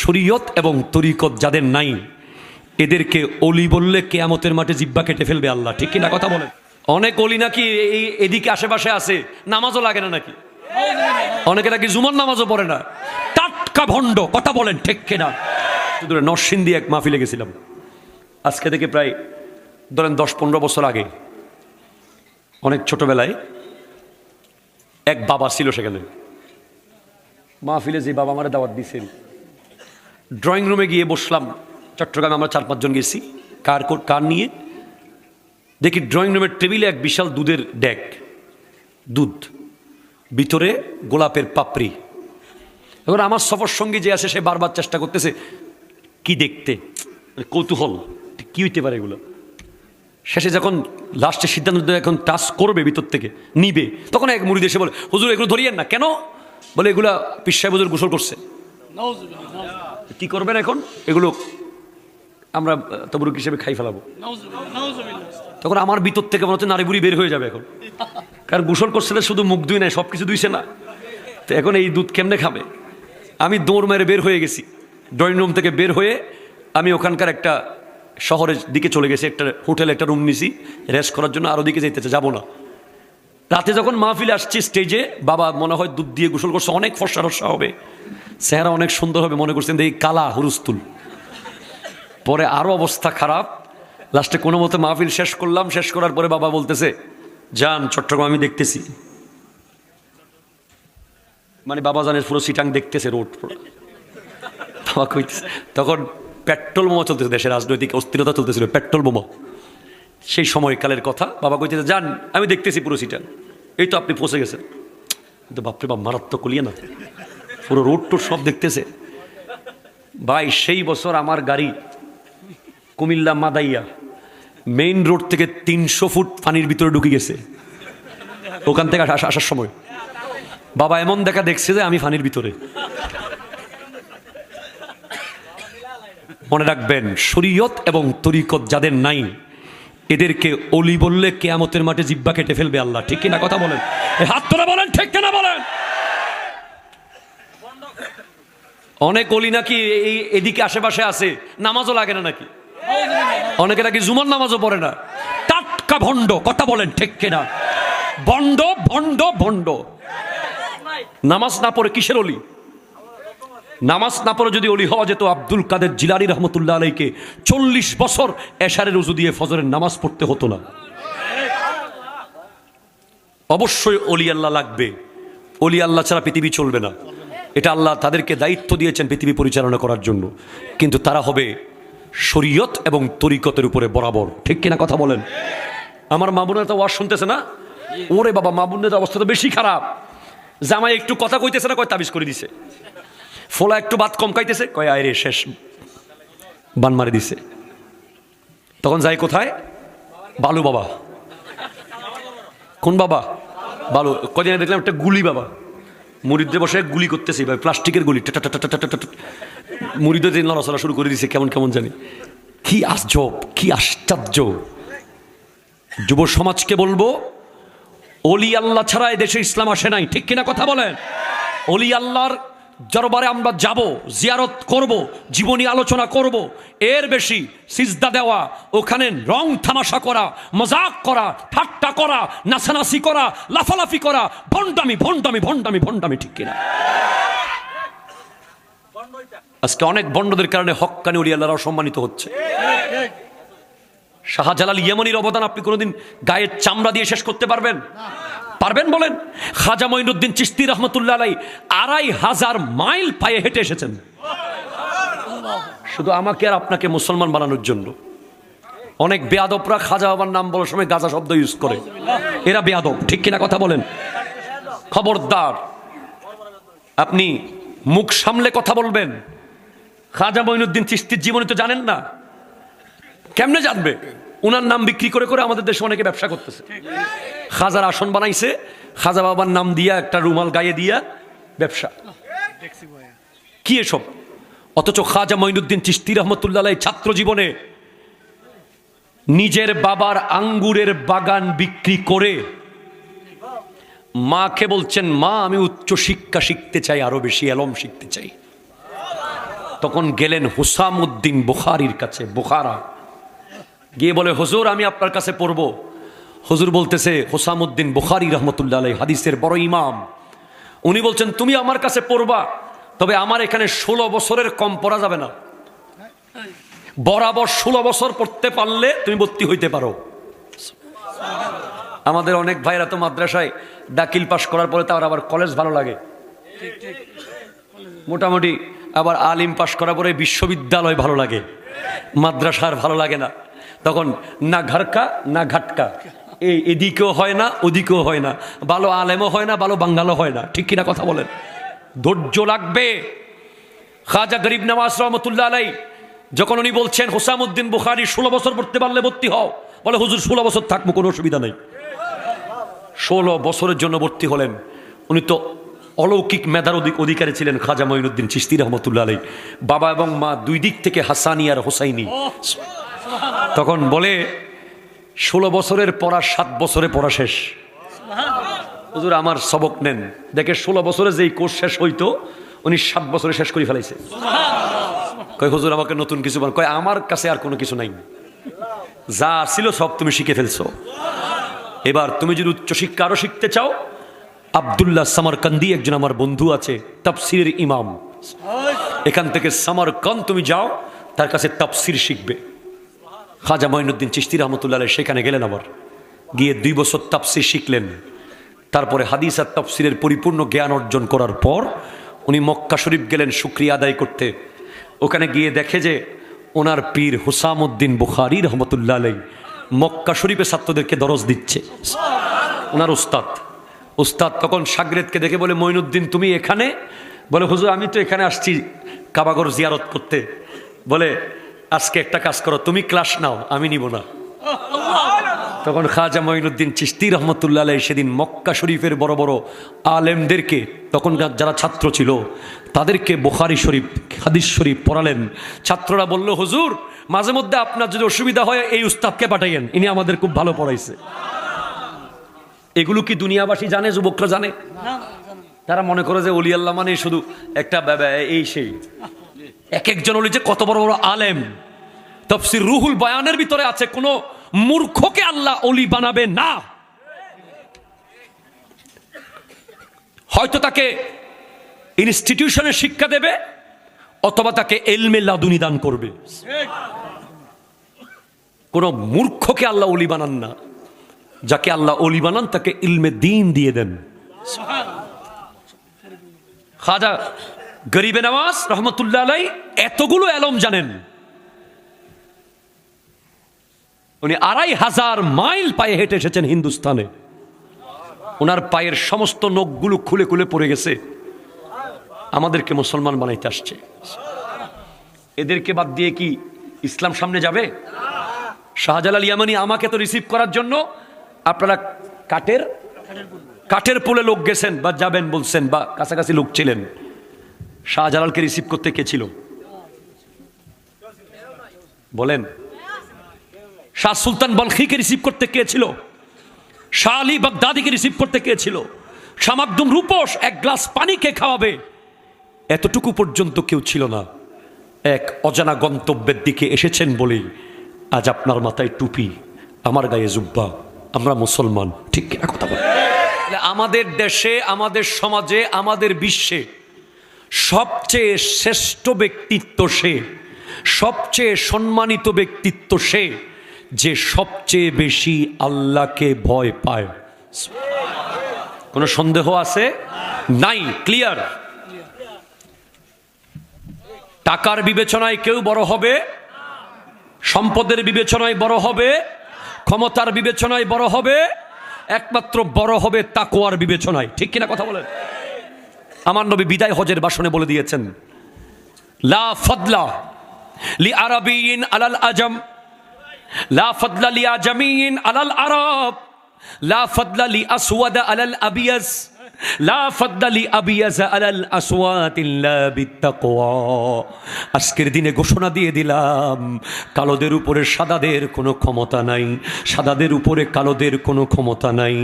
শরীয়ত এবং তরিকত যাদের নাই এদেরকে অলি বললে কিয়ামতের মাঠে জিহ্বা কেটে ফেলবে আল্লাহ। ঠিক কিনা কথা বলেন? অনেক অলি নাকি এই এদিকে আশেপাশে আছে, নামাজও লাগে না নাকি, অনেকে নাকি জুমার নামাজও পড়ে না। টাটকা ভণ্ড, কথা বলেন ঠিক কিনা? নরসিংদী এক মাহফিলে গেছিলাম, আজকে থেকে প্রায় ধরেন 10-15 বছর আগে। অনেক ছোটবেলায় এক বাবা ছিল সেখানে মাহফিলে, যে বাবা আমারে দাওয়াত দিয়েছেন। ড্রয়িং রুমে গিয়ে বসলাম, চট্টগ্রামে আমরা 4-5 জন গেছি কার নিয়ে। দেখি ড্রয়িং রুমের টেবিলে এক বিশাল দুধের ডেক, দুধ, ভিতরে গোলাপের পাপড়ি। এবার আমার সফর সঙ্গী যে আছে সে বারবার চেষ্টা করতেছে কি দেখতে, কৌতূহল কি হইতে পারে এগুলো। শেষে যখন লাস্টে সিদ্ধান্ত দেয় এখন টাচ করবে ভিতর থেকে নিবে, তখন এক মুরিদ এসে বলে, হুজুর এগুলো ধরিয়েন না। কেন? বলে এগুলা পীর সাহেব হুজুর গোসল করছে। কি করবেন এখন? এগুলো আমরা তবরুক হিসেবে খাই ফেলাবো। তখন আমার ভিতর থেকে মনে হচ্ছে নারী বুড়ি বের হয়ে যাবে এখন, কারণ গোসল করছে শুধু মুখ ধুই নাই, সব কিছু ধুইছে না। তো এখন এই দুধ কেমনে খাবে? আমি দৌড় মেরে বের হয়ে গেছি। ড্রয়িং রুম থেকে বের হয়ে আমি ওখানকার একটা শহরের দিকে চলে গেছি, একটা হোটেলে একটা রুম নিছি রেস্ট করার জন্য। আরও দিকে যেতে যাবো না। রাতে যখন মাহফিলে আসছি স্টেজে, বাবা মনে হয় দুধ দিয়ে গোসল করছে, অনেক ফর্সা রসা হবে, চেহারা অনেক সুন্দর হবে মনে করছেন, এই কালা হুরুস্তুল। পরে আরও অবস্থা খারাপ। লাস্টে কোনো মতো মাহফিল শেষ করলাম। শেষ করার পরে বাবা বলতেছে, যান চট্টগ্রাম আমি দেখতেছি। মানে বাবা জানের পুরো সিটাং দেখতেছে, রোড পুরো। বাবা কইতেছে, তখন পেট্রোল বোমা চলতেছে, দেশের রাজনৈতিক অস্থিরতা চলতেছিল, পেট্রোল বোমা সেই সময়কালের কথা। বাবা কইতেছে, যান আমি দেখতেছি পুরো সিটাং, এই তো আপনি পৌঁছে গেছেন। কিন্তু বাপরে বাপ, মারাত্মক কলিয়ে না, পুরো রোড টোড সব দেখতেছে। ভাই সেই বছর আমার গাড়ি কুমিল্লা মাদাইয়া মেইন রোড থেকে 300 ফুট পানির ভিতরে ঢুকে গেছে। ওখান থেকে আসার সময় বাবা এমন দেখা দেখছে যে আমি পানির ভিতরে। মনে রাখবেন, শরীয়ত এবং তরিকত যাদের নাই এদেরকে অলি বললে কিয়ামতের মাঠে জিহ্বা কেটে ফেলবে আল্লাহ। ঠিক কিনা কথা বলেন? হাত তোলা বলেন, ঠিক কিনা বলেন? অনেক অলি নাকি এই এদিকে আশেপাশে আছে, নামাজও লাগে না নাকি, অনেকে নাকি জুমার নামাজও পড়ে না। টাটকা ভণ্ড, কথা বলেন ঠিক কিনা? ভণ্ড ভণ্ড ভণ্ড। নামাজ না পড়ে কিসের অলি? নামাজ না পড়ে যদি অলি হওয়া যেত, আব্দুল কাদের জিলানী রহমতুল্লাহ আলাইকে 40 বছর এশারের উজু দিয়ে ফজরের নামাজ পড়তে হতো না। অবশ্যই অলি আল্লাহ লাগবে, অলি আল্লাহ ছাড়া পৃথিবী চলবে না। এটা আল্লাহ তাদেরকে দায়িত্ব দিয়েছেন পৃথিবী পরিচালনা করার জন্য, কিন্তু তারা হবে শরীয়ত এবং তরিকতের উপরে বরাবর। ঠিক কিনা কথা বলেন? আমার মা বোনেরা তো ওয়াজ শুনতেছে না? ওরে বাবা, মা বোনদের অবস্থা তো বেশি খারাপ। জামাই একটু কথা কইতেছে না, কয় তাবিজ করে দিছে। ফোলা একটু ভাত কম খাইতেছে, কয় আয় রে শেষ, বান মারি দিছে। তখন যাই কোথায়? বালু বাবা। কোন বাবা? বালু। কদিন দেখলাম একটা গুলি বাবা, মুরিদদের বসে গুলি করতেছে ভাই, প্লাস্টিকের গুলি। মুরিদদের নড়াচড়া শুরু করে দিছে কেমন কেমন জানি। কি আজব, কি আশ্চর্য। যুব সমাজকে বলবো, অলি আল্লাহ ছাড়া এই দেশে ইসলাম আসে নাই। ঠিক কিনা কথা বলেন? অলি আল্লাহর দরবারে আমরা যাব, জিয়ারত করব, জীবনী আলোচনা করব, এর বেশি সিজদা দেওয়া, ওখানে রং তামাশা করা, মজাক করা, ঠাট্টা করা, নাচানাচি করা, লাফালাফি করা, ভণ্ডামি ভণ্ডামি ভণ্ডামি ভণ্ডামি। ঠিক কিনা? আজকে অনেক ভণ্ডদের কারণে হক্কানি অলি আল্লাহরাও সম্মানিত হচ্ছে। শাহজালাল ইয়েমনির অবদান আপনি কোনোদিন গায়ের চামড়া দিয়ে শেষ করতে পারবেন? পারবেন বলেন? খাজা মঈনুদ্দিন চিশতি রহমতুল্লাহ আলাইহি 2500 মাইল পায়ে হেঁটে এসেছেন শুধু আমাকে আর আপনাকে মুসলমান বানানোর জন্য। অনেক বেয়াদবরা খাজা বাবার নাম বলার সময় গাজা শব্দ ইউজ করে, এরা বেয়াদব। ঠিক কিনা কথা বলেন? খবরদার, আপনি মুখ সামলে কথা বলবেন। খাজা মঈনুদ্দিন চিশতির জীবনী তো জানেন না, কেমনে জানবে? উনার নাম বিক্রি করে করে আমাদের দেশে অনেকে ব্যবসা করতেছে। খাজার আসন বানাইছে, খাজা বাবার নাম দিয়া একটা রুমাল গায়ে দিয়া ব্যবসা। কি এসব? অথচ খাজা মঈনুদ্দিন চিশতি রহমতুল্লাহ আলাইহি ছাত্র জীবনে নিজের বাবার আঙ্গুরের বাগান বিক্রি করে মাকে বলছেন, মা আমি উচ্চ শিক্ষা শিখতে চাই, আরো বেশি এলম শিখতে চাই। তখন গেলেন হুসামউদ্দিন বুখারীর কাছে, বুখারা, গিয়ে বলে হুজুর আমি আপনার কাছে পড়ব। হুজুর বলতেছে, হুসামউদ্দিন বুখারী রহমতুল্লাহ আলাইহি হাদিসের বড় ইমাম, উনি বলছেন তুমি আমার কাছে পড়বা, তবে আমার এখানে 16 বছরের কম পড়া যাবে না, বরাবর 16 বছর পড়তে পারলে তুমি ভর্তি হইতে পারো। আমাদের অনেক ভাইরা তো মাদ্রাসায় দাখিল পাস করার পরে তার আবার কলেজ ভালো লাগে, মোটামুটি আবার আলিম পাস করার পরে বিশ্ববিদ্যালয় ভালো লাগে, মাদ্রাসার ভালো লাগে না। তখন না ঘাটকা না ঘাটকা, এদিকেও হয় না ওদিকেও হয় না, ভালো আলেমও হয় না ভালো বাঙ্গালও হয় না, ঠিক কিনা কথা বলেন? ধৈর্য লাগবে। খাজা গরিব নওয়াজ রহমতুল্লাহ আলাইহি যখন উনি বলছেন হুসামউদ্দিন বুখারী 16 বছর পড়তে পারলে ভর্তি হও, বলে হুজুর 16 বছর থাকবো, কোনো অসুবিধা নেই। 16 বছরের জন্য ভর্তি হলেন। উনি তো অলৌকিক মেধার অধিকারী ছিলেন খাজা মঈনুদ্দিন চিশতি রহমতুল্লাহ আলাইহি, বাবা এবং মা দুই দিক থেকে হাসানি আর হোসাইনি। তখন বলে 16 বছরের পড়া 7 বছরে পড়া শেষ। হুজুর আমার সবক নেন। দেখে 16 বছরে যেই কোর্স শেষ হইতো উনি 7 বছরে শেষ করে ফেলাইছে। কয় হুজুর আমাকে নতুন কিছু বলেন। কয় আমার কাছে আর কোনো কিছু নাই, যা ছিল সব তুমি শিখে ফেলছো। এবার তুমি যদি উচ্চশিক্ষা আরো শিখতে চাও, আব্দুল্লাহ সামারকান্দি একজন আমার বন্ধু আছে, তাফসীরের ইমাম, এখান থেকে সামারকান্দ তুমি যাও, তার কাছে তাফসীর শিখবে। খাজা মঈনুদ্দিন চিশতি রহমতুল্লাহ আলাইহি সেখানে গেলেন, আবার গিয়ে 2 বছর তাফসীর শিখলেন। তারপরে হাদিস আর তাফসীরের পরিপূর্ণ জ্ঞান অর্জন করার পর উনি মক্কা শরীফ গেলেন শুকরিয়া আদায় করতে। ওখানে গিয়ে দেখে যে ওনার পীর হুসামউদ্দিন বুখারী রহমতুল্লাহ আলাইহি মক্কা শরীফে ছাত্রদেরকে দরজ দিচ্ছে, ওনার উস্তাদ তখন শাগরেদকে দেখে বলে, মঈনুদ্দিন তুমি এখানে? বলে হুজুর আমি তো এখানে আসছি কাবাঘর জিয়ারত করতে। বলে আজকে একটা কাজ করো, তুমি ক্লাস নাও, আমি নিব না। তখন খাজা মঈনুদ্দিন চিশতি রহমতুল্লাহ আলাইহি সেদিন মক্কা শরীফের বড় বড় আলেমদেরকে, তখন যারা ছাত্র ছিল তাদেরকে বুখারী শরীফ হাদিস শরীফ পড়ালেন। ছাত্ররা বলল, হুজুর মাঝে মধ্যে আপনার যদি অসুবিধা হয় এই উস্তাদকে পাঠাইয়েন, ইনি আমাদের খুব ভালো পড়াইছে। এগুলো কি দুনিয়াবাসী জানে, যুবকরা জানে? তারা মনে করে যে ওলি আল্লাহ মানে শুধু একটা এই সেই। এক একজন ওলি যে কত বড় বড় আলেম। তাফসীর রুহুল বয়ানের ভিতরে আছে, কোন মূর্খকে আল্লাহ ওলি বানাবে না। হয়তো তাকে ইনস্টিটিউশনে শিক্ষা দেবে, অথবা তাকে ইলমে লাদুনি দান করবে। কোন মূর্খকে আল্লাহ ওলি বানান না, যাকে আল্লাহ ওলি বানান তাকে ইলমে দ্বীন দিয়ে দেন। খাজা গরিবে নওয়াজ রহমতুল্লাহ আলাইহি এতগুলো এলম জানেন। উনি 2500 মাইল পায়ে হেঁটে এসেছেন হিন্দুস্তানে। ওনার পায়ের সমস্ত নখগুলো খুলে খুলে পড়ে গেছে, আমাদেরকে মুসলমান বানাইতে আসছে। এদেরকে বাদ দিয়ে কি ইসলাম সামনে যাবে? শাহজালাল ইয়ামানি আমাকে তো রিসিভ করার জন্য আপনারা কাঠের পুলে লোক গেছেন বা যাবেন বলছেন, বা কাছাকাছি লোক ছিলেন। শাহজালালকে রিসিভ করতে কে ছিল বলেন? শাহ সুলতান বলখিকে রিসিভ করতে কে ছিল? শাহ আলী বাগদাদিকে রিসিভ করতে কে ছিল? শাহ মাকদুম রূপোশ এক গ্লাস পানি কে খাওয়াবে, এতটুকু পর্যন্ত কেউ ছিল না। এক অজানা গন্তব্যের দিকে এসেছেন বলেই আজ আপনার মাথায় টুপি, আমার গায়ে জুব্বা, আমরা মুসলমান, ঠিক কিনা কথা বলেন? আমাদের দেশে, আমাদের সমাজে, আমাদের বিশ্বে সবচেয়ে শ্রেষ্ঠ ব্যক্তিত্ব সে, সবচেয়ে সম্মানিত ব্যক্তিত্ব সে যে সবচেয়ে বেশি আল্লাহকে ভয় পায়। কোনো সন্দেহ আছে? নাই, ক্লিয়ার। টাকার বিবেচনায় কেউ বড় হবে, সম্পদের বিবেচনায় বড় হবে, ক্ষমতার বিবেচনায় বড় হবে, একমাত্র বড় হবে তাকওয়ার বিবেচনায়, ঠিক কিনা কথা বলেন? আমার নবী বিদায় হজের ভাষণে বলে দিয়েছেন, লা ফাদলা লি আরাবিয়িন আলাল আজম, লা ফাদলা লি আজামিয়িন আলাল আরব, লা ফাদলা লি আসওয়াদ আলাল আবিয়াস, লা ফাদলা লি আবিয়াস আলাল আসওয়াদ ইল্লা বিত্তাকওয়া। আজকের দিনে ঘোষণা দিয়ে দিলাম, কালোদের উপরে সাদাদের কোনো ক্ষমতা নাই, সাদাদের উপরে কালোদের কোনো ক্ষমতা নাই,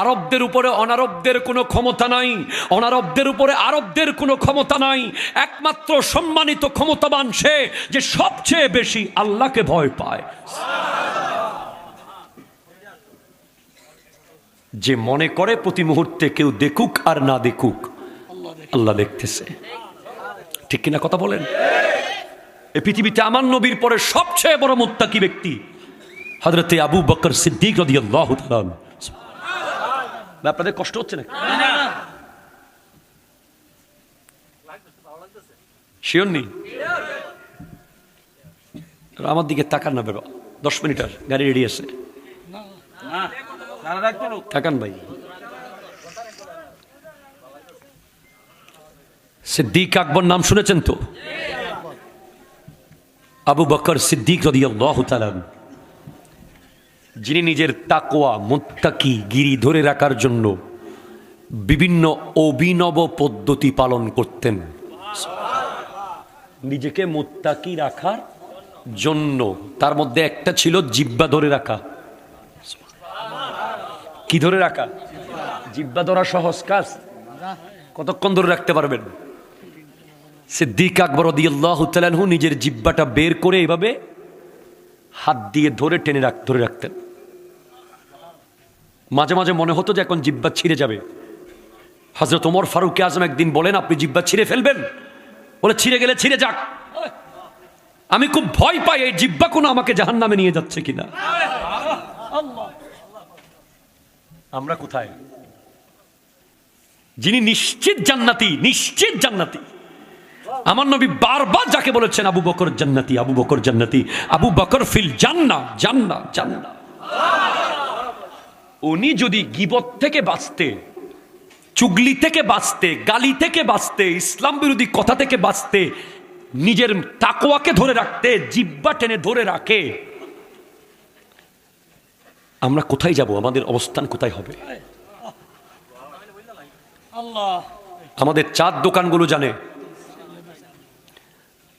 আরবদের উপরে অনারবদের কোনো ক্ষমতা নাই, অনারবদের উপরে আরবদের কোনো ক্ষমতা নাই। একমাত্র সম্মানিত ক্ষমতাবান সে যে সবচেয়ে বেশি আল্লাহকে ভয় পায়, যে মনে করে প্রতি মুহূর্তে কেউ দেখুক আর না দেখুক আল্লাহ দেখতেছে। ঠিক কিনা কথা বলেন? এই পৃথিবীতে আমার নবীর পরে সবচেয়ে বড় মুত্তাকি ব্যক্তি হযরতে আবু বকর সিদ্দিক রাদিয়াল্লাহু তাআলা। আপনাদের কষ্ট হচ্ছে নাকি? শিওর নেই? আমার দিকে তাকান না বাবা, 10 মিনিট আর গাড়ি রেডি আছে, তাকান ভাই। সিদ্দিক আকবর নাম শুনেছেন তো? আবু বকর সিদ্দিক রাদিয়াল্লাহু তাআলা, যিনি নিজের তাকওয়া মুত্তাকি গিরি ধরে রাখার জন্য বিভিন্ন অভিনব পদ্ধতি পালন করতেন। নিজেকে মুত্তাকি রাখার জন্য তার মধ্যে একটা ছিল জিহ্বা ধরে রাখা। কি ধরে রাখা? জিহ্বা ধরা সহজ কাজ? কতক্ষণ ধরে রাখতে পারবেন? সিদ্দিক আকবর রাদিয়াল্লাহু তাআলা আনহু নিজের জিহ্বাটা বের করে এভাবে হাত দিয়ে ধরে ধরে রাখতেন। মাঝে মাঝে মনে হতো যে এখন জিহ্বা ছিঁড়ে যাবে। হযরত ওমর ফারুক আজম একদিন বলেন, আপনি জিহ্বা ছিঁড়ে ফেলবেন? বলে, ছিঁড়ে গেলে ছিঁড়ে যাক, আমি খুব ভয় পাই এই জিহ্বা কোনো আমাকে জাহান্নামে নিয়ে যাচ্ছে কিনা। আমরা কোথায়? যিনি নিশ্চিত জান্নাতি, নিশ্চিত জান্নাতি, আমার নবী বারবার যাকে বলেছেন আবু বকর জান্নাতি, আবু বকর জান্নাতি, আবু বকর ফিল জান্নাহ, জান্নাহ, জান্নাহ। উনি যদি গীবত থেকে বাঁচতে, চুগলি থেকে বাঁচতে, গালি থেকে বাঁচতে, ইসলাম বিরোধী কথা থেকে বাঁচতে, নিজের তাকওয়াকে ধরে রাখতে জিহ্বা টেনে ধরে রাখে, আমরা কোথায় যাব? আমাদের অবস্থান কোথায় হবে? আমাদের চার দোকানগুলো জানে,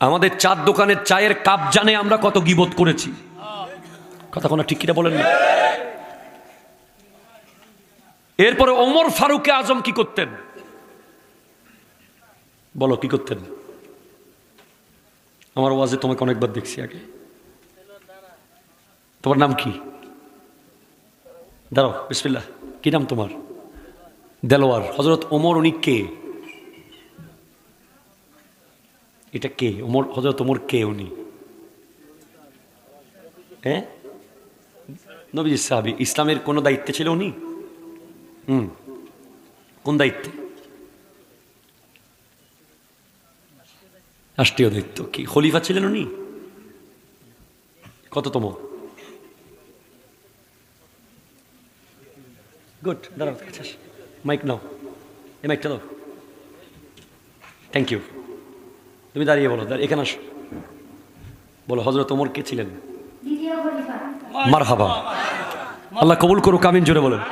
আমাদের চার দোকানের চায়ের কাপ জানে আমরা কত গীবত করেছি। কথা কোনো ঠিক কিনা বলেন না? এরপরে ওমর ফারুক আজম কি করতেন? বলো কি করতেন? আমার ওয়াজে তোমাকে অনেকবার দেখছি আগে। তোমার নাম কি? দাঁড়াও, বিসমিল্লাহ। কি নাম তোমার? দেলোয়ার। হযরত ওমর উনি কে? এটা কে? ওমর, হযরত ওমর কে উনি? হ্যাঁ, নবীজির সাহাবী। ইসলামের কোন দায়িত্বে ছিল উনি? কোন দায়িত্বে? রাষ্ট্রীয় দায়িত্ব। কি খলিফা ছিলেন উনি? কততম? গুড। দাঁড়াও, মাইক নাও, এই মাইকটা দাও। Thank you. তুমি দাঁড়িয়ে বলো, এখানে আসো, বলো হযরত ওমর কে ছিলেন? মারহাবা, আল্লাহ কবুল করুক, আমিন জোরে বলেন।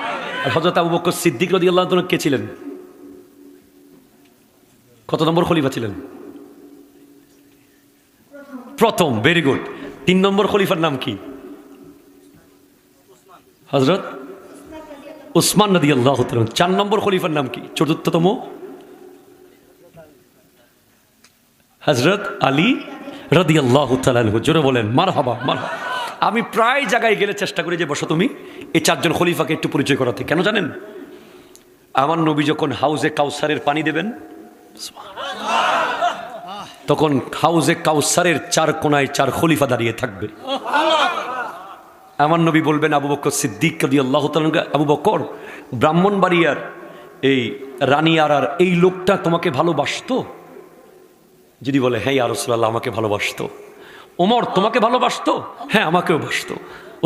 আর হযরত আবু বকর সিদ্দিক রাদিয়াল্লাহু তাআলা কে ছিলেন? কত নম্বর খলিফা ছিলেন? প্রথম। Very good. 3 নম্বর খলিফার নাম কি? হযরত উসমান রাদিয়াল্লাহু তাআলা। 4 নম্বর খলিফার নাম কি? চতুর্থতম হযরত আলী রাদিয়াল্লাহু তাআলা আনহু। জোরে বলেন মারহাবা, মারহাবা। আমি প্রায় জায়গায় গেলে চেষ্টা করি যে বসো তুমি, এই 4 জন খলিফাকে একটু পরিচয় করাতে। কেন জানেন? আমার নবী যখন হাউজে কাউসারের পানি দেবেন, তখন হাউজে কাউসারের 4 কোনায় 4 খলিফা দাঁড়িয়ে থাকবে। আমার নবী বলবেন আবু বকর সিদ্দিক রাদিয়াল্লাহু তাআলা, আবু বকর, ব্রাহ্মণবাড়িয়ার এই রানিয়ারার এই লোকটা তোমাকে ভালোবাসতো? যদি বলে হ্যাঁ ইয়া রাসূলুল্লাহ, আমাকে ভালোবাসতো। ওমর তোমাকে ভালোবাসতো? হ্যাঁ আমাকেও বাসতো।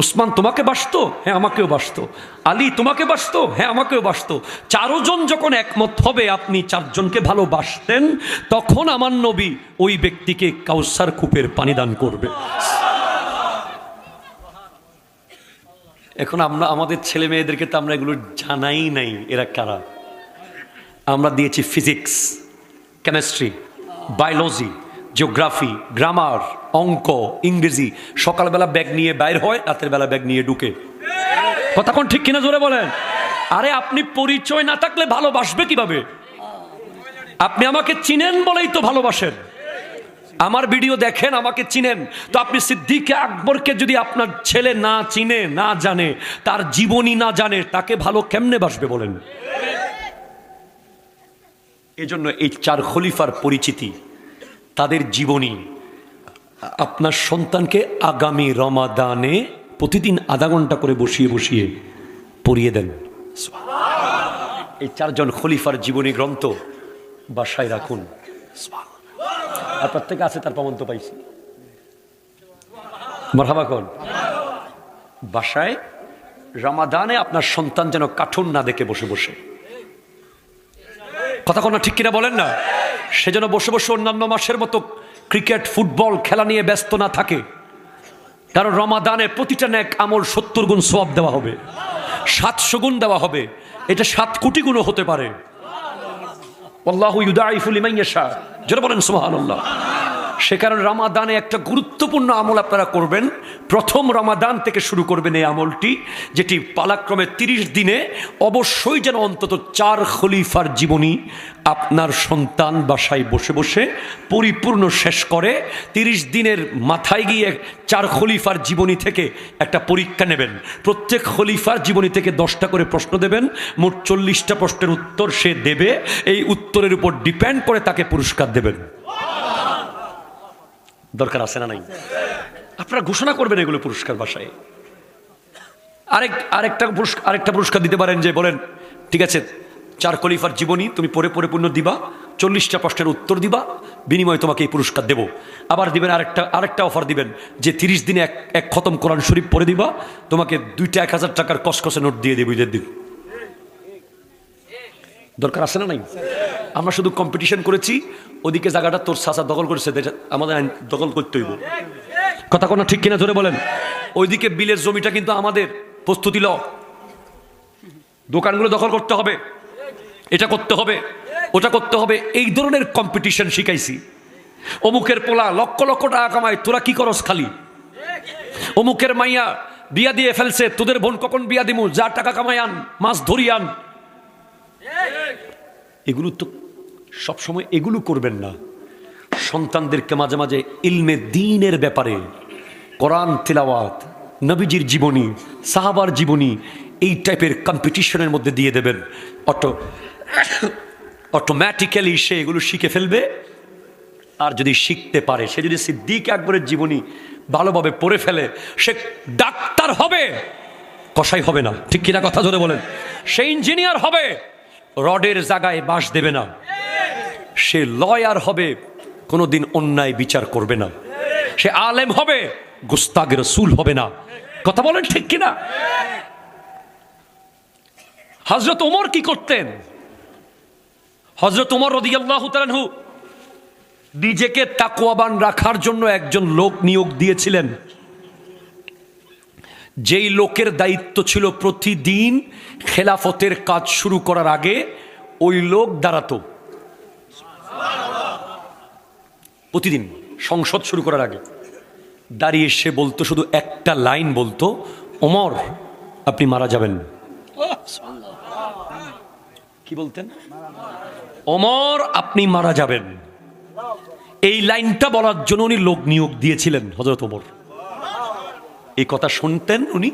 ওসমান তোমাকে বাসতো? হ্যাঁ আমাকেও বাসতো। আলী তোমাকে বাসতো? হ্যাঁ আমাকেও বাসতো। 4 জন যখন একমত হবে আপনি 4 জনকে ভালোবাসতেন, তখন আমার নবী ওই ব্যক্তিকে কাউসার কূপের পানি দান করবে। এখন আমরা আমাদের ছেলে মেয়েদেরকে তো আমরা এগুলো জানাই নাই এরা কারা। আমরা দিয়েছি physics, chemistry, biology, geography, grammar, অঙ্ক, ইংরেজি সকালবেলা ব্যাগ নিয়ে বাইর হয়, রাতের বেলা ব্যাগ নিয়ে ঢুকে। কথা কোন ঠিক কিনা জোরে বলেন। আরে আপনি পরিচয় না থাকলে ভালোবাসবে কিভাবে? আপনি আমাকে চিনেন বলেই তো ভালোবাসেন, আমার ভিডিও দেখেন, আমাকে চিনেন। তো আপনি সিদ্দিক আকবরকে যদি আপনার ছেলে না চিনে, না জানে, তার জীবনী না জানে, তাকে ভালো কেমনে বাসবে বলেন? এজন্য এই 4 খলিফার পরিচিতি, তাদের জীবনী আপনার সন্তানকে আগামী রমাদানে প্রতিদিন আধা ঘন্টা করে বসিয়ে বসিয়ে পড়িয়ে দেন। এই 4 জন খলিফার জীবনী গ্রন্থ বাসায় রাখুন। আর প্রত্যেকে আছে, তার প্রমাণ তো পাইছি। মারহাবা কোন বাসায় রমাদানে আপনার সন্তান যেন কার্টুন না দেখে বসে বসে, কথা কোনো ঠিক কিনা বলেন না, সে যেন বসে বসে অন্যান্য মাসের মতো ক্রিকেট ফুটবল খেলা নিয়ে ব্যস্ত না থাকে। কারণ রমাদানে প্রতিটা নেক আমল 70 গুণ সওয়াব দেওয়া হবে, 700 গুণ দেওয়া হবে, এটা 7 কোটি গুণও হতে পারে। আল্লাহু ইউদাইফু লিমান ইয়াশা, যারা বলেন সুবহানাল্লাহ। সে কারণে রমাদানে একটা গুরুত্বপূর্ণ আমল আপনারা করবেন। প্রথম রমাদান থেকে শুরু করবেন এই আমলটি, যেটি পালাক্রমে 30 দিনে অবশ্যই যেন অন্তত 4 খলিফার জীবনী আপনার সন্তান বাসায় বসে বসে পরিপূর্ণ শেষ করে। 30 দিনের মাথায় গিয়ে 4 খলিফার জীবনী থেকে একটা পরীক্ষা নেবেন। প্রত্যেক খলিফার জীবনী থেকে 10টা করে প্রশ্ন দেবেন, মোট 40টা প্রশ্নের উত্তর সে দেবে। এই উত্তরের উপর ডিপেন্ড করে তাকে পুরস্কার দেবেন। দরকার আছে না নাই? আপনারা ঘোষণা করবেন এগুলো পুরস্কার বাসায়। আরেকটা পুরস্কার দিতে পারেন, যে বলেন ঠিক আছে 4 খলিফার জীবনী তুমি পড়ে পরিপূর্ণ দিবা, 40টা প্রশ্নের উত্তর দিবা, বিনিময়ে তোমাকে এই পুরস্কার দেব। আবার দিবেন আরেকটা অফার দিবেন, যে 30 দিনে এক খতম কোরআন শরীফ পড়ে দিবা, তোমাকে 2টা 1000 টাকার কসকসে নোট দিয়ে দেব ঈদের দিন। দরকার আছে না নাই? আমরা শুধু কম্পিটিশন করেছি, ওদিকে জায়গাটা তোর চাচা দখল করেছে, আমাদের দখল করতে হইব। কথা কোনো ঠিক কিনা ধরে বলেন। ওইদিকে বিলের জমিটা কিন্তু আমাদের, প্রস্তুতি ল, দোকানগুলো দখল করতে হবে, এটা করতে হবে, ওটা করতে হবে। এই ধরনের কম্পিটিশন শিখাইছি। অমুকের পোলা লক্ষ লক্ষ টাকা কামায়, তোরা কি করস খালি? অমুকের মাইয়া বিয়া দিয়ে ফেলছে, তোদের বোন কখন বিয়া দিমু, যা টাকা কামাই আন, মাছ ধরি আন। এগুলো তো সবসময় এগুলো করবেন না। সন্তানদেরকে মাঝে মাঝে ইলমে দ্বীনের ব্যাপারে, কোরআন তিলাওয়াত, নবীজির জীবনী, সাহাবার জীবনী, এই টাইপের কম্পিটিশনের মধ্যে দিয়ে দেবেন। অটোমেটিক্যালি সে এগুলো শিখে ফেলবে। আর যদি শিখতে পারে, সে যদি সিদ্দিক আকবরের জীবনী ভালোভাবে পড়ে ফেলে, সে ডাক্তার হবে, কসাই হবে না। ঠিক কিনা কথা ধরে বলেন। সে ইঞ্জিনিয়ার হবে, রডের জায়গায় বাঁশ দেবে না। সে লয়ার হবে, কোনোদিন অন্যায় বিচার করবে না। সে আলেম হবে, গুস্তাগ রাসূল হবে না। কথা বলেন ঠিক কিনা? হযরত ওমর কি করতেন? হযরত ওমর রাদিয়াল্লাহু তাআলা আনহু নিজেকে তাকওয়াবান রাখার জন্য একজন লোক নিয়োগ দিয়েছিলেন, যেই লোকের দায়িত্ব ছিল প্রতিদিন খেলাফতের কাজ শুরু করার আগে ওই লোক দাঁড়াতো। প্রতিদিন সংসদ শুরু করার আগে দাঁড়িয়ে সে বলতো, শুধু একটা লাইন বলতো, ওমর আপনি মারা যাবেন। কি বলতেন? ওমর আপনি মারা যাবেন। এই লাইনটা বলার জন্য উনি লোক নিয়োগ দিয়েছিলেন হযরত ওমর। এই কথা শুনতেন উনি,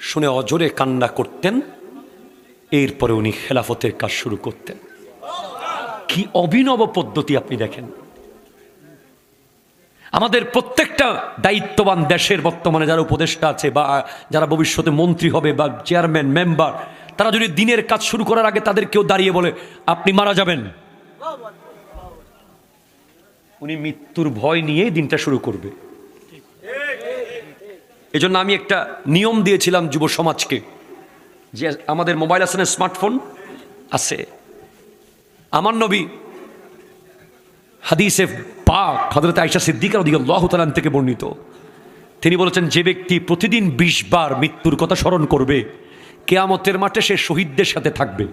শুনে অজরে কান্না করতেন। এরপরে উনি খেলাফতের কাজ শুরু করতেন। কি অভিনব পদ্ধতি আপনি দেখেন। আমাদের প্রত্যেকটা দায়িত্ববান দেশের বর্তমানে যারা উপদেষ্টা আছে বা যারা ভবিষ্যতে মন্ত্রী হবে বা চেয়ারম্যান মেম্বার, তারা যদি দিনের কাজ শুরু করার আগে তাদের কেউ দাঁড়িয়ে বলে আপনি মারা যাবেন, উনি মৃত্যুর ভয় নিয়ে দিনটা শুরু করবে। এজন্য আমি একটা নিয়ম দিয়েছিলাম যুব সমাজকে, যে আমাদের মোবাইল আছে না, স্মার্টফোন আছে, আমার নবী হাদিসে পাক হযরত আয়েশা সিদ্দিকা রাদিয়াল্লাহু তাআলা থেকে বর্ণিত, তিনি বলেছেন, যে ব্যক্তি প্রতিদিন 20 বার মৃত্যুর কথা স্মরণ করবে, কিয়ামতের মাঠে সে শহীদদের সাথে থাকবে।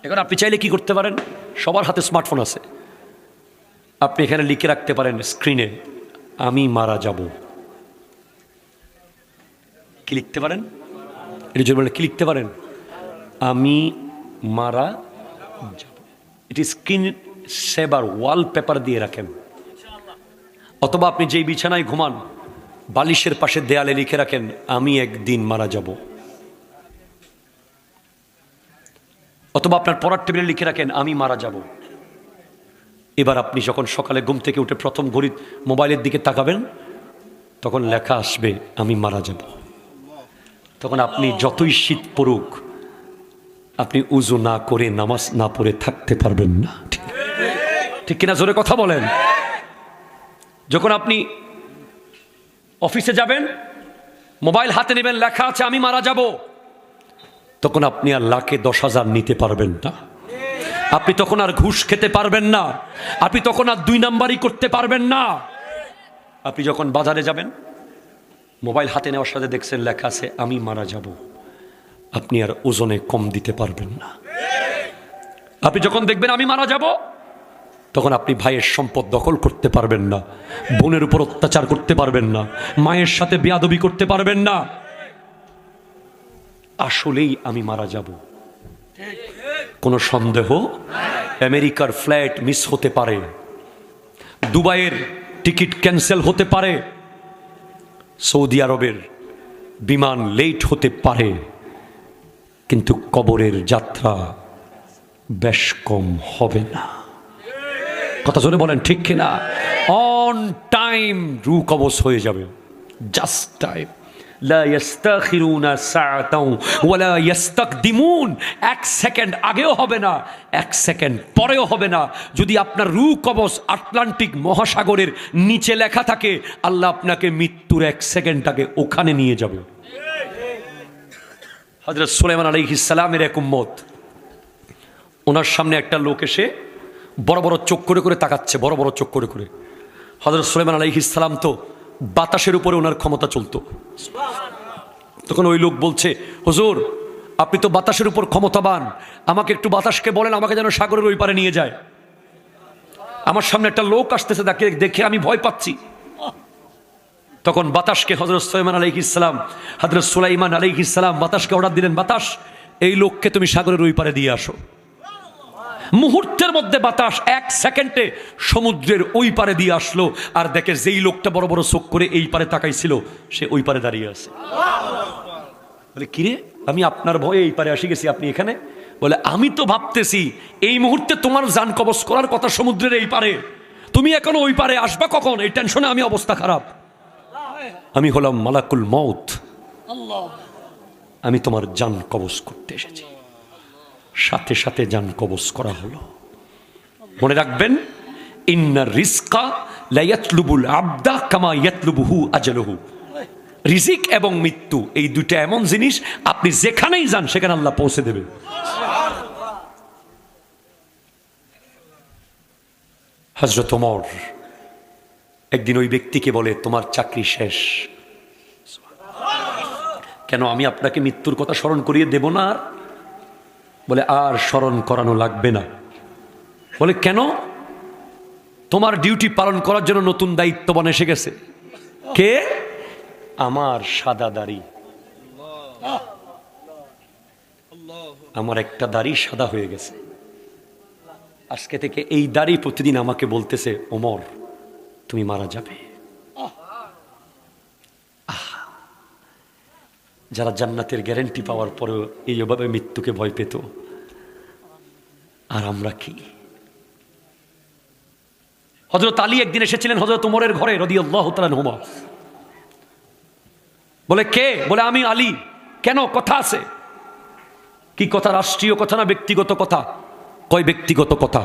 এখন আপনি চাইলে কি করতে পারেন? সবার হাতে স্মার্টফোন আছে, আপনি এখানে লিখে রাখতে পারেন স্ক্রিনে, আমি মারা যাব। কি লিখতে পারেন? এর জন্য কি লিখতে পারেন? আমি মারা যাব। এটি স্ক্রিন সেভার ওয়ালপেপার দিয়ে রাখেন, অথবা আপনি যেই বিছানায় ঘুমান বালিশের পাশে দেয়ালে লিখে রাখেন, আমি একদিন মারা যাব। অথবা আপনার পড়ার টেবিলে লিখে রাখেন, আমি মারা যাব। এবার আপনি যখন সকালে ঘুম থেকে উঠে প্রথম ঘড়ি মোবাইলের দিকে তাকাবেন, তখন লেখা আসবে, আমি মারা যাব। তখন আপনি যতই শীত পড়ুক, আপনি উজু না করে নামাজ না পড়ে থাকতে পারবেন না। ঠিক কিনা? জোরে কথা বলেন। যখন আপনি অফিসে যাবেন, মোবাইল হাতে নেবেন, লেখা আছে আমি মারা যাব, তখন আপনি আর লাখে 10,000 নিতে পারবেন না। আপনি তখন আর ঘুষ খেতে পারবেন না। আপনি তখন আর 2 নাম্বারই করতে পারবেন না। আপনি যখন বাজারে যাবেন, মোবাইল হাতে নেওয়ার সাথে দেখছেন লেখা আছে আমি মারা যাব, আপনি আর ওজনে কম দিতে পারবেন না। আপনি যখন দেখবেন আমি মারা যাব, তখন আপনি ভাইয়ের সম্পদ দখল করতে পারবেন না, বোনের উপর অত্যাচার করতে পারবেন না, মায়ের সাথে বেয়াদবি করতে পারবেন না। আসলেই আমি মারা যাব, কোনো সন্দেহ? আমেরিকার ফ্লাইট মিস হতে পারে, দুবাইয়ের টিকিট ক্যান্সেল হতে পারে, সৌদি আরবের বিমান লেট হতে পারে, কিন্তু কবরের যাত্রা বেশ কম হবে না। কথা শুনে বলেন ঠিক কিনা? অন টাইম রূহ কবজ হয়ে যাবে, জাস্ট টাইম। লা ইস্তাখিরুনা সাআতাও ওয়ালা ইস্তাকদিমুন। 1 সেকেন্ড আগেও হবে না, 1 সেকেন্ড পরেও হবে না। যদি আপনার রূহ কবজ আটলান্টিক মহাসাগরের নিচে লেখা থাকে, আল্লাহ আপনাকে মৃত্যুর 1 সেকেন্ড আগে ওখানে নিয়ে যাবে। হযরত সুলাইমান আলাইহিস সালামের এক উম্মত, ওনার সামনে একটা লোক এসে বড় বড় চোখ করে করে তাকাচ্ছে, বড় বড় চোখ করে করে। হযরত সুলাইমান আলাইহিস সালাম তো বাতাসের উপরে ওনার ক্ষমতা চলতো। তখন ওই লোক বলছে, হুজুর আপনি তো বাতাসের উপর ক্ষমতাবান, আমাকে একটু বাতাসকে বলেন আমাকে যেন সাগরের ওই পারে নিয়ে যায়। আমার সামনে একটা লোক আসতেছে, দেখে আমি ভয় পাচ্ছি। তখন বাতাসকে হযরত সুলাইমান আলাইহিস সালাম, হযরত সুলাইমান আলাইহিস সালাম বাতাসকে অর্ডার দিলেন, বাতাস এই লোককে তুমি সাগরের ওই পারে দিয়ে আসো। মুহূর্তের মধ্যে বাতাস 1 সেকেন্ডে সমুদ্রের ওই পারে দিয়ে আসলো। আর দেখে যেই লোকটা বড় বড় চোখ করে এই পারে তাকাইছিল, সে ওই পারে দাঁড়িয়ে আছে। বলে, কিরে আমি আপনার ভয়ে এই পারে আসি গেছি, আপনি এখানে? বলে, আমি তো ভাবতেছি এই মুহূর্তে তোমার জান কবজ করার কথা সমুদ্রের এই পারে, তুমি এখনো ওই পারে আসবা কখন, এই টেনশনে আমি অবস্থা খারাপ। আমি হলাম মালাকুল মউত, আমি তোমার জান কবজ করতে এসেছি। সাথে সাথে জান কবজ করা হলো। মনে রাখবেন, ইন্নার রিজকা লা ইয়াতলুবুল আবদা কামা ইয়াতলুবুহু আজালুহু। রিজিক এবং মৃত্যু এই দুইটা এমন জিনিস, আপনি যেখানেই যান সেখানে আল্লাহ পৌঁছে দেবে। হযরত ওমর একদিন ওই ব্যক্তিকে বলে, তোমার চাকরি শেষ। কেন? আমি আপনাকে মৃত্যুর কথা স্মরণ করিয়ে দেব না? আর বলে, আর স্মরণ করানো লাগবে না। বলে, কেন? তোমার ডিউটি পালন করার জন্য নতুন দায়িত্ববান এসে গেছে। কে? আমার সাদা দাড়ি। আমার একটা দাড়ি সাদা হয়ে গেছে, আজকে থেকে এই দাড়ি প্রতিদিন আমাকে বলতেছে, ওমর তুমি মারা যাবে। যারা জান্নাতের গ্যারান্টি পাওয়ার পরেও এইভাবে মৃত্যুকে ভয় পেত, আর আমরা কি? হযরত আলী একদিন এসেছিলেন হযরত ওমরের ঘরে রাদিয়াল্লাহু তাআলা আনহুমা। বলে, কে? বলে, আমি আলী। কেন? কথা আছে। কি কথা? রাষ্ট্রীয় কথা না ব্যক্তিগত কথা? কয় ব্যক্তিগত কথা।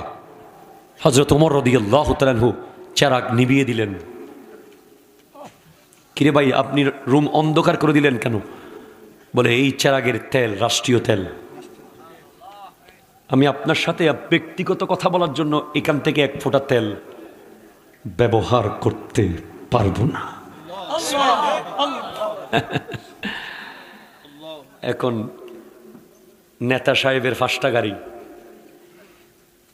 হযরত ওমর রাদিয়াল্লাহু তাআলা আনহু চেরাগ নিভিয়ে দিলেন। কিরে ভাই, আপনি রুম অন্ধকার করে দিলেন কেন? বলে, এই চেরাগের তেল রাষ্ট্রীয় তেল, আমি আপনার সাথে ব্যক্তিগত কথা বলার জন্য এখান থেকে 1 ফোঁটা তেল ব্যবহার করতে পারবো না। এখন নেতা সাহেবের 5টা গাড়ি,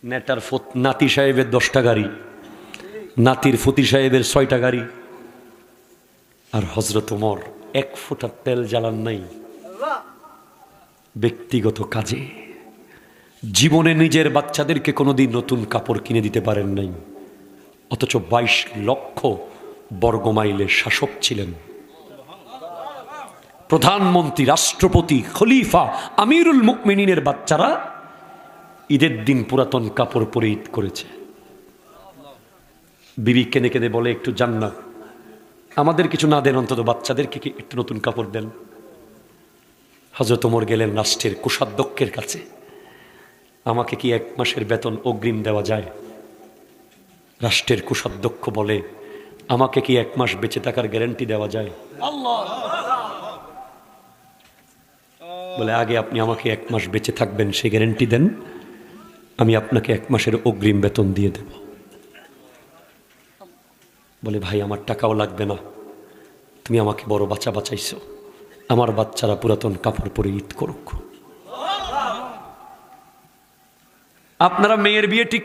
নেতার নাতি সাহেবের 10টা গাড়ি, নাতির ফতি সাহেবের 6টা গাড়ি, আর হযরত ওমর 1 ফোঁটা তেল জ্বালান নাই ব্যক্তিগত কাজে। জীবনে নিজের বাচ্চাদেরকে কোনোদিন নতুন কাপড় কিনে দিতে পারেন নাই, অথচ 22 লক্ষ বর্গমাইলের শাসক ছিলেন। প্রধানমন্ত্রী, রাষ্ট্রপতি, খলিফা, আমিরুল মুমিনিনের বাচ্চারা ঈদের দিন পুরাতন কাপড় পরে ঈদ করেছে। বিবি কেঁদে কেঁদে বলে, একটু যান না, আমাদের কিছু না দেন, অন্তত বাচ্চাদেরকে কি একটু নতুন কাপড় দেন। হযরত ওমর গেলেন রাষ্ট্রের কোষাধ্যক্ষের কাছে, আমাকে কি 1 মাসের বেতন অগ্রিম দেওয়া যায়? রাষ্ট্রের কোষাধ্যক্ষ বলে, আমাকে কি 1 মাস বেঁচে থাকার গ্যারান্টি দেওয়া যায়? বলে, আগে আপনি আমাকে 1 মাস বেঁচে থাকবেন সে গ্যারান্টি দেন, আমি আপনাকে 1 মাসের অগ্রিম বেতন দিয়ে দেব। বলে, ভাই আমার টাকাও লাগবে না, তুমি আমাকে বড় বাচ্চা বাঁচাইছো, আমার বাচ্চারা পুরাতন কাপড় পরে ঈদ করুক। আপনারা মেয়ের বিয়ে ঠিক,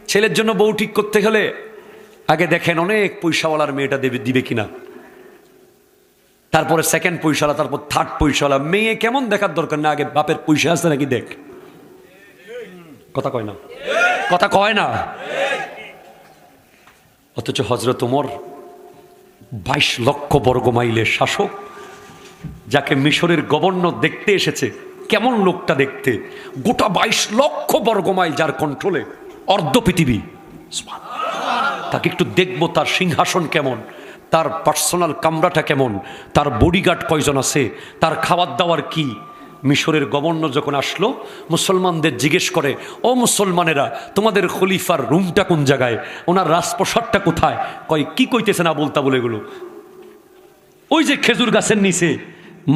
ছেলের জন্য বউ ঠিক করতে গেলে আগে দেখেন অনেক পয়সাওয়ালার মেয়েটা দিবে কিনা, তারপরে সেকেন্ড পয়সাওয়ালা, তারপর থার্ড পয়সাওয়ালা। মেয়ে কেমন দেখার দরকার না, আগে বাপের পয়সা আছে নাকি দেখ। কথা কয় না, কথা কয় না। অথচ হযরত ওমর 22 লক্ষ বর্গমাইলের শাসক, যাকে মিশরের গভর্নর দেখতে এসেছে, কেমন লোকটা দেখতে, গোটা 22 লক্ষ বর্গমাইল যার কন্ট্রোলে, অর্ধ পৃথিবী, তাকে একটু দেখবো, তার সিংহাসন কেমন, তার পার্সোনাল কামরাটা কেমন, তার বডিগার্ড কয়জন আছে, তার খাবার দাবার কি। মিশরের গভর্নর যখন আসলো, মুসলমানদের জিজ্ঞেস করে, ও মুসলমানেরা, তোমাদের খলিফার রুমটা কোন জায়গায়, ওনার রাজপ্রসাদটা কোথায়? কয়, কি কইতেছে না বলতা বলে এগুলো? ওই যে খেজুর গাছের নিচে,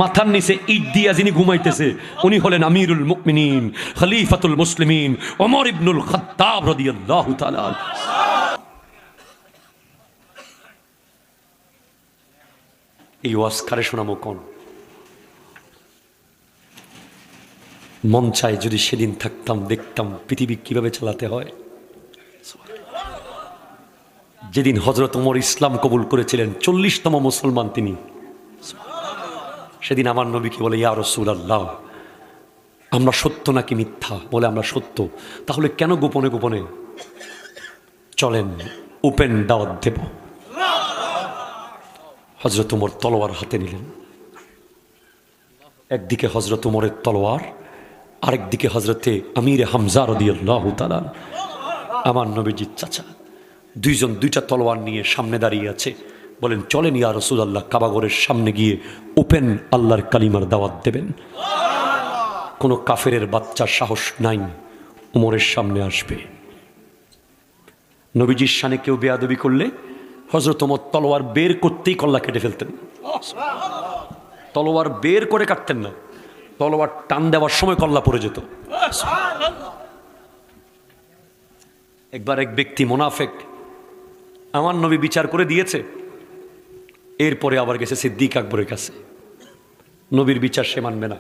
মাথার নিচে ইট দিয়া যিনি ঘুমাইতেছে, উনি হলেন আমিরুল মুমিনিন, খলিফাতুল মুসলিমিন, ওমর ইবনুল খাত্তাব রাদিয়াল্লাহু তাআলা। এই ওয়াজ কারে শোনাবো কোন? মন চায় যদি সেদিন থাকতাম, দেখতাম পৃথিবী কিভাবে চালাতে হয়। যেদিন হযরত ওমর ইসলাম কবুল করেছিলেন, 40তম মুসলমান তিনি, সেদিন আমার নবীকে বলে, ইয়া রাসূলুল্লাহ, আমরা সত্য নাকি মিথ্যা? বলে, আমরা সত্য। তাহলে কেন গোপনে গোপনে? চলেন ওপেন দাওয়াত দেব। হযরত ওমর তলোয়ার হাতে নিলেন, একদিকে হযরত ওমরের তলোয়ার, আরেকদিকে হযরতে আমির হামজা রাদিয়াল্লাহু তাআলা, আমার নবীজির চাচা। দুইজন দুইটা তলোয়ার নিয়ে সামনে দাঁড়িয়ে আছে। বলেন, চলেন ইয়া রাসূলুল্লাহ, কাবাঘরের সামনে গিয়ে ওপেন আল্লাহর কালিমার দাওয়াত দেবেন। কোনো কাফেরের বাচ্চার সাহস নাই উমরের সামনে আসবে। নবীজির শানে কেউ বেয়াদবি করলে হযরত ওমর তলোয়ার বের করতেই কল্লা কেটে ফেলতেন। তলোয়ার বের করে কাটতেন না, তলোয়ার টান দেওয়ার সময় কল্লা পড়ে যেত। একবার এক ব্যক্তি মুনাফিক, আমার নবী বিচার করে দিয়েছে, এরপরে আবার গেছে সিদ্দিক আকবরের কাছে, নবীর বিচার সে মানবে না।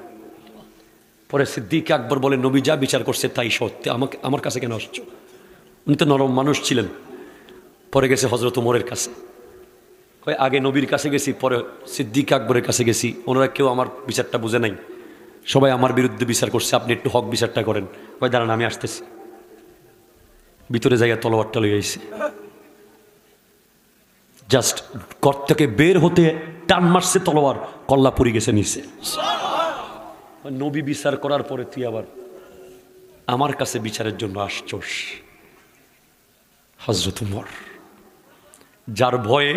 পরে সিদ্দিক আকবর বলে, নবী যা বিচার করছে তাই সত্য, আমার কাছে কেন আসছো? উনি তো নরম মানুষ ছিলেন। পরে গেছে হযরত ওমরের কাছে, কয় আগে নবীর কাছে গেছি, পরে সিদ্দিক আকবরের কাছে গেছি, ওনারা কেউ আমার বিচারটা বুঝে নাই, সবাই আমার বিরুদ্ধে বিচার করছে, আপনি একটু হক বিচারটা করেন। কয় দাঁড়ান, আমি আসতেছি। ভিতরে জায়গায় তলোয়ারটা লইয়া আইছে, জাস্ট ঘর থেকে বের হতে টান মারছে তলোয়ার, কল্লা পড়ে গেছে নিচে। নবী বিচার করার পরে তুই আবার আমার কাছে বিচারের জন্য আসছস? হযরত ওমর, যার ভয়ে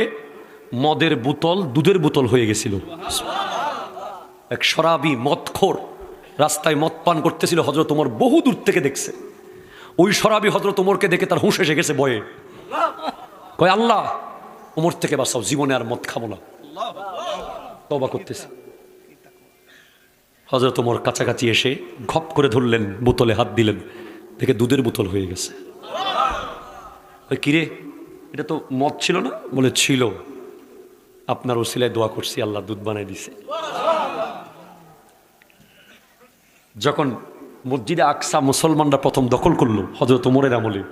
মদের বোতল দুধের বোতল হয়ে গেছিল। এক শরাবি মদখোর রাস্তায় মদ পান করতেছিল, হযরত ওমর বহু দূর থেকে দেখছে। ওই শরাবি হযরত ওমরকে দেখে তার হুঁশ এসে গেছে ভয়ে। কয়, আল্লাহ ওমর থেকে বাঁচাও, জীবনে আর মদ খাবো না, তওবা করতেছি। হযরত ওমর কাছাকাছি এসে ঘপ করে ধরলেন, বোতলে হাত দিলেন, দেখে দুধের বোতল হয়ে গেছে। ওই কিরে, এটা তো মদ ছিল না? বলে, ছিল, আপনার ওসিলায় দোয়া করছি, আল্লাহ দুধ বানাই দিছে। যখন মসজিদে আকসা মুসলমানরা প্রথম দখল করলো হযরত ওমরের আমলে,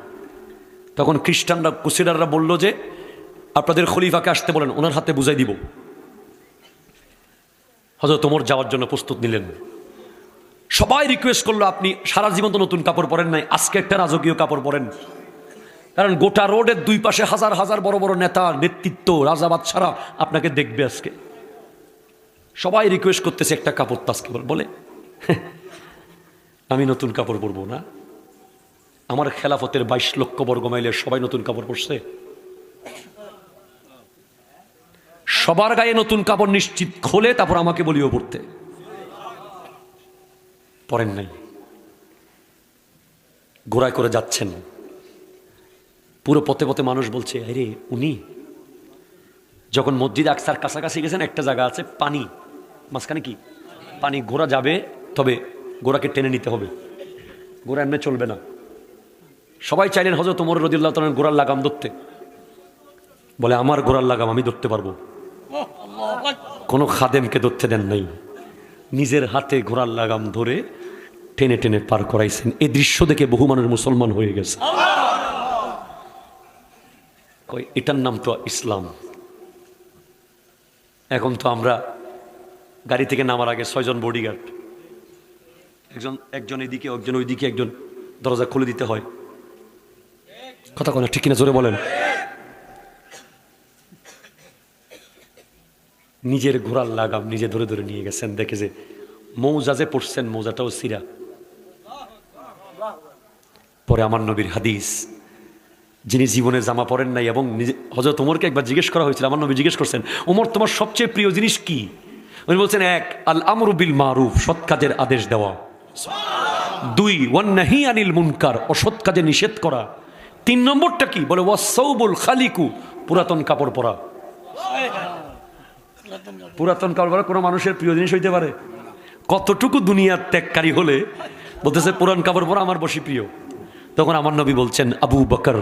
তখন খ্রিস্টানরা ক্রুসেডাররা বলল যে আপনাদের খলিফাকে আসতে বলেন, ওনার হাতে বুঝাই দিব। হযরত ওমর যাওয়ার জন্য প্রস্তুত নিলেন। সবাই রিকোয়েস্ট করলো, আপনি সারা জীবন তো নতুন কাপড় পরেন নাই, আজকে একটা রাজকীয় কাপড় পরেন। কারণ গোটা রোডের দুই পাশে হাজার হাজার বড় বড় নেতা, নেতৃত্ব, রাজা বাদশারা আপনাকে দেখবে আজকে। সবাই রিকোয়েস্ট করতেছে একটা কাপড় আজকে বলে, আমি নতুন কাপড় পরবো না? আমার খেলাফতের 22 লক্ষ বর্গ মাইলের সবাই নতুন কাপড় পরছে, সবার গায়ে নতুন কাপড় নিশ্চিত খোলে, তারপর আমাকে বলিও পড়তে। পরেন নাই, ঘোড়ায় করে যাচ্ছেন। পুরো পথে পথে মানুষ বলছে, আরে উনি যখন মসজিদ আকসার কাছাকাছি গেছেন, একটা জায়গা আছে পানি, মাঝখানে কি পানি, ঘোড়া যাবে, তবে ঘোড়াকে টেনে নিতে হবে, ঘোড়া এমনি চলবে না। সবাই চাইলেন হযরত ওমর রাদিয়াল্লাহু তাআলা ঘোড়ার লাগাম ধরতে, বলে আমার ঘোড়ার লাগাম আমি ধরতে পারবো। কোনো খাদেমকে ধরতে দেন নাই, নিজের হাতে ঘোড়ার লাগাম ধরে টেনে টেনে পার করাইছেন। এই দৃশ্য দেখে বহু মানুষ মুসলমান হয়ে গেছে। এটার নাম তো ইসলাম। এখন তো আমরা গাড়ি থেকে নামার আগে 6 জন বডিগার্ড, একজন এদিকে, একজন ওইদিকে, একজন দরজা খুলে দিতে হয়। কথা কোনো ঠিক কিনা জোরে বলেন। নিজের ঘোড়ার লাগাম নিজে ধরে ধরে নিয়ে গেছেন। দেখে যে মৌজা যে পড়ছেন, মৌজাটাও সিরা। পরে আমার নবীর হাদিস, যিনি জীবনে জামা পরেন নাই, এবং হযরত ওমরকে একবার জিজ্ঞেস করা হয়েছিল, আমার নবী জিজ্ঞেস করছেন, ওমর তোমার সবচেয়ে প্রিয় জিনিস কি? উনি বলছেন, 1 আল আমরু বিল মারুফ, সৎ কাজের আদেশ দেওয়া। 2 ওয়ান নাহি আনিল মুনকার, অসৎ কাজে নিষেধ করা। 3 নম্বরটা কি? বলে ওয়াসাউবুল খালিকু, পুরাতন কাপড় পরা। পুরাতন কাপড় পরা কোনো মানুষের প্রিয় জিনিস হইতে পারে? কতটুকু দুনিয়ার ত্যাগকারী হলে বলতেছে পুরান কাপড় পরা আমার বেশি প্রিয়। তখন আমার নবী বলছেন, আবু বকর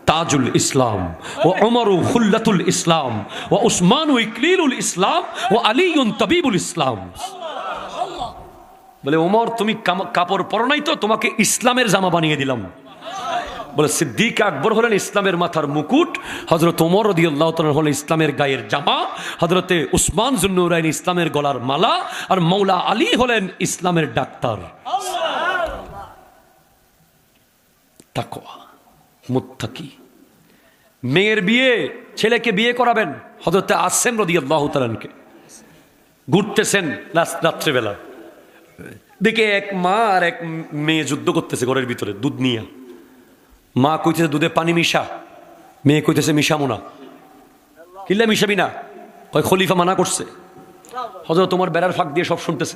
তাজুল ইসলাম, ও ওমরু খুল্লাতুল ইসলাম, ও উসমানু ইকলিলুল ইসলাম, ও আলীউন তাবিবুল ইসলাম। বলে ওমর তুমি কাপড় পরো নাই তো, তোমাকে ইসলামের জামা বানিয়ে দিলাম। বলে সিদ্দিক আকবর হলেন ইসলামের মাথার মুকুট, হযরত ওমর রাদিয়াল্লাহু তাআলা হলেন ইসলামের গায়ের জামা, হযরতে উসমান যুন্নুরাইন ইসলামের গলার মালা, আর মৌলা আলী হলেন ইসলামের ডাক্তার। তাকওয়া, মুত্তাকি। মেয়ের বিয়ে, ছেলেকে বিয়ে করাবেন হযরতে আসেম রাদিয়াল্লাহু তাআলাকে, ঘুরতেছেন রাত্রেবেলা, দেখে এক মা আর এক মেয়ে যুদ্ধ করতেছে ঘরের ভিতরে দুধ নিয়ে। মা কইতেছে দুধে পানি মিশা, মেয়ে কইতেছে মিশামো না। কিল্লা মিশাবি না? কয় খলিফা মানা করছে। হযরত তোমার বেড়ার ফাঁক দিয়ে সব শুনতেছে।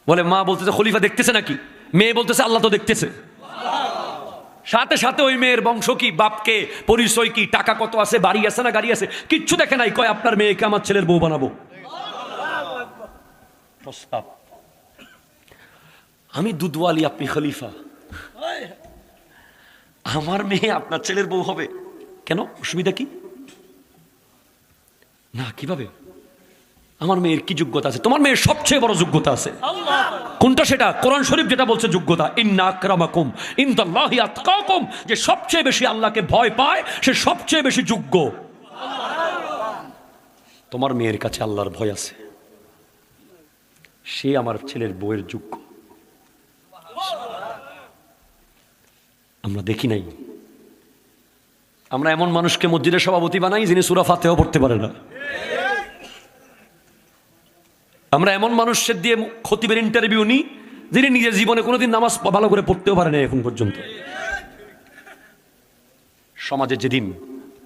বলে মা বলতেছে খলিফা দেখতেছে নাকি? মেয়ে বলতেছে আল্লাহ তো দেখতেছে। সাথে সাথে ওই মেয়ের বংশ কি, বাপকে পরিচয় কি, টাকা কত আছে, বাড়ি আছে না গাড়ি আছে, কিচ্ছু দেখে নাই। কয় আপনার মেয়েকে আমার ছেলের বউ বানাবো। প্রস্তাব, আমি দুধওয়ালি, আপনি খলিফা, আমার মেয়ে আপনার ছেলের বউ হবে, কেন অসুবিধা কি? না, কিভাবে? আমার মেয়ের কি যোগ্যতা আছে? তোমার মেয়ের সবচেয়ে বড় যোগ্যতা আছে। কোনটা সেটা? কোরআন শরীফ যেটা বলছে যোগ্যতা, ইন্না আকরামাকুম ইনদাল্লাহি আতকাকুম, যে সবচেয়ে বেশি আল্লাহকে ভয় পায় সে সবচেয়ে বেশি যোগ্য। তোমার মেয়ের কাছে আল্লাহর ভয় আছে, সে আমার ছেলের বউয়ের যোগ্য। আমরা দেখি নাই, আমরা এমন মানুষকে মসজিদের সভাপতি বানাই যিনি সূরা ফাতিহাও পড়তে পারে না। আমরা এমন মানুষের দিয়ে খতিবের ইন্টারভিউ নিই যিনি নিজের জীবনে কোনোদিন নামাজ ভালো করে পড়তেও পারে না এখন পর্যন্ত। সমাজে যেদিন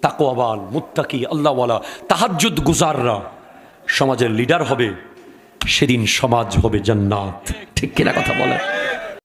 তাকওয়াবান, মুত্তাকি, আল্লাহওয়ালা, তাহাজ্জুদ গুজাররা সমাজের লিডার হবে, সেদিন সমাজ হবে জান্নাত। ঠিক কিনা কথা বলে?